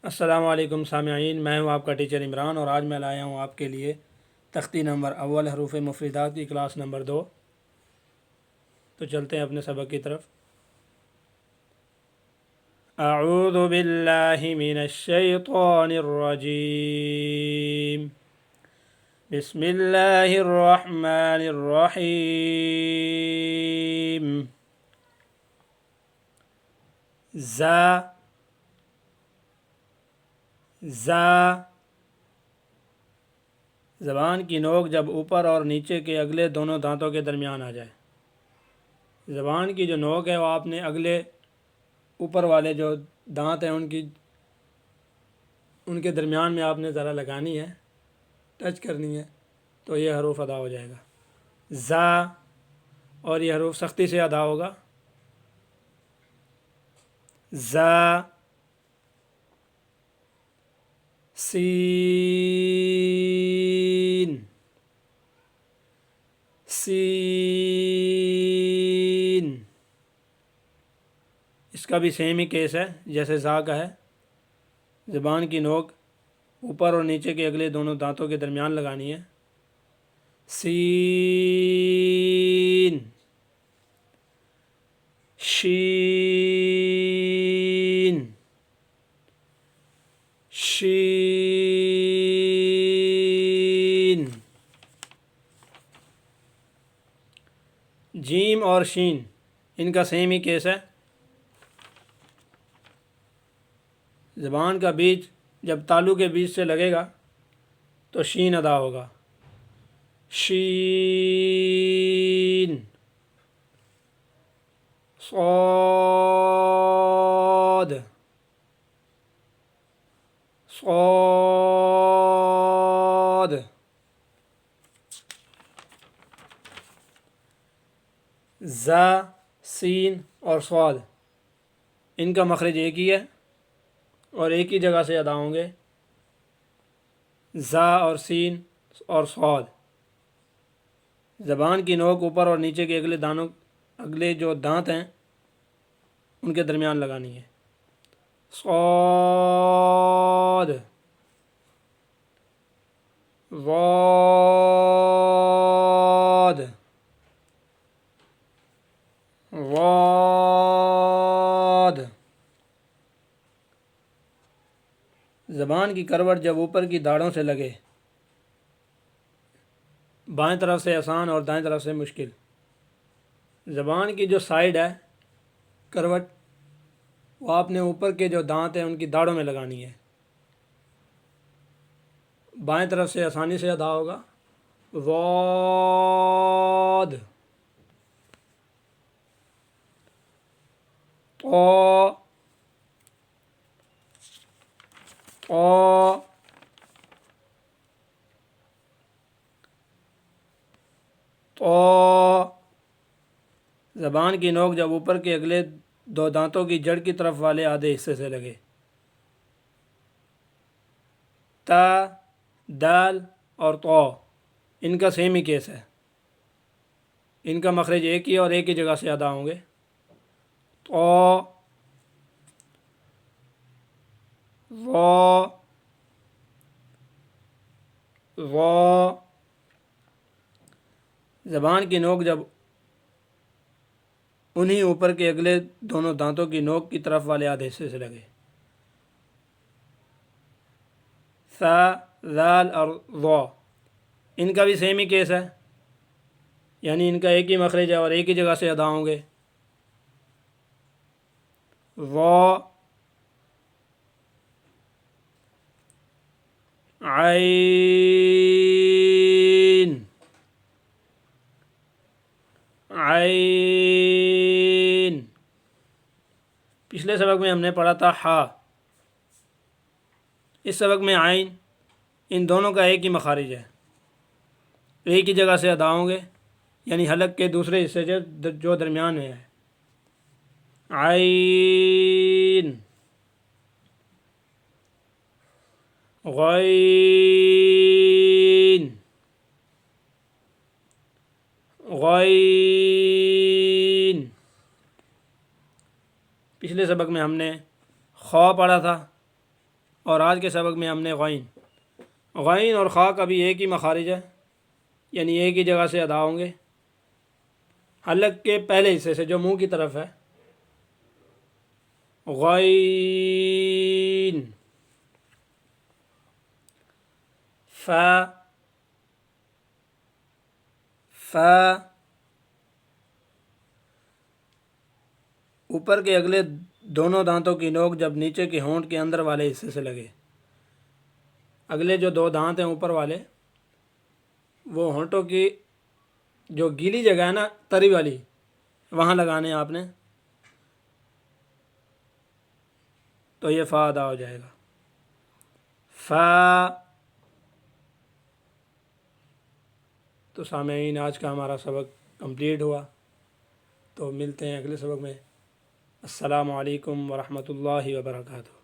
السلام علیکم سامعین، میں ہوں آپ کا ٹیچر عمران، اور آج میں لایا ہوں آپ کے لیے تختی نمبر اول حروف مفردات کی کلاس نمبر 2۔ تو چلتے ہیں اپنے سبق کی طرف۔ اعوذ باللہ من الشیطان الرجیم، بسم اللہ الرحمن الرحیم۔ زبان کی نوک جب اوپر اور نیچے کے اگلے دونوں دانتوں کے درمیان آ جائے۔ زبان کی جو نوک ہے وہ آپ نے اگلے اوپر والے جو دانت ہیں ان کے درمیان میں آپ نے ذرا لگانی ہے، ٹچ کرنی ہے، تو یہ حروف ادا ہو جائے گا۔ اور یہ حروف سختی سے ادا ہوگا۔ سین اس کا بھی سیم ہی کیس ہے جیسے زا کا ہے۔ زبان کی نوک اوپر اور نیچے کے اگلے دونوں دانتوں کے درمیان لگانی ہے۔ سین، شین، شین۔ جیم اور شین ان کا سیم ہی کیس ہے۔ زبان کا بیچ جب تالو کے بیچ سے لگے گا تو شین ادا ہوگا۔ شین، صاد، صاد۔ زا، سین اور صاد ان کا مخرج ایک ہی ہے اور ایک ہی جگہ سے ادا ہوں گے۔ زا اور سین اور صاد، زبان کی نوک اوپر اور نیچے کے اگلے جو دانت ہیں ان کے درمیان لگانی ہے۔ صاد، ضاد، ضاد۔ زبان کی کروٹ جب اوپر کی داڑھوں سے لگے، بائیں طرف سے آسان اور دائیں طرف سے مشکل۔ زبان کی جو سائیڈ ہے کروٹ، وہ آپ نے اوپر کے جو دانت ہیں ان کی داڑھوں میں لگانی ہے۔ بائیں طرف سے آسانی سے ادا ہوگا۔ ضاد، طا، طا، طا۔ زبان کی نوک جب اوپر کے اگلے دو دانتوں کی جڑ کی طرف والے آدھے حصے سے لگے۔ تا، دال اور طا ان کا سیم ہی کیس ہے۔ ان کا مخرج ایک ہی اور ایک ہی جگہ سے ادا ہوں گے۔ طا، ظا، ظا۔ زبان کی نوک جب انہی اوپر کے اگلے دونوں دانتوں کی نوک کی طرف والے آدھے حصے سے لگے۔ ثا، ذال اور ظا ان کا بھی سیم ہی کیس ہے، یعنی ان کا ایک ہی مخرج ہے اور ایک ہی جگہ سے ادا ہوں گے۔ ظا، عین، عین۔ پچھلے سبق میں ہم نے پڑھا تھا ہا۔ اس سبق میں عین، ان دونوں کا ایک ہی مخارج ہے، ایک ہی جگہ سے ادا ہوں گے، یعنی حلق کے دوسرے حصے جو درمیان میں ہے۔ عین، غین، غین۔ پچھلے سبق میں ہم نے خا پڑھا تھا، اور آج کے سبق میں ہم نے غین اور خا کا بھی ایک ہی مخارج ہے، یعنی ایک ہی جگہ سے ادا ہوں گے۔ حلق کے پہلے حصے سے جو منہ کی طرف ہے، غین، فا، اوپر کے اگلے دونوں دانتوں کی نوک جب نیچے کے ہونٹ کے اندر والے حصے سے لگے، اگلے جو دو دانت ہیں اوپر والے، وہ ہونٹوں کی جو گیلی جگہ ہے نا، تری والی، وہاں لگانے ہیں آپ نے، تو یہ فا ادا ہو جائے گا۔ فا۔ تو سامعین، آج کا ہمارا سبق کمپلیٹ ہوا، تو ملتے ہیں اگلے سبق میں۔ السلام علیکم ورحمۃ اللہ وبرکاتہ۔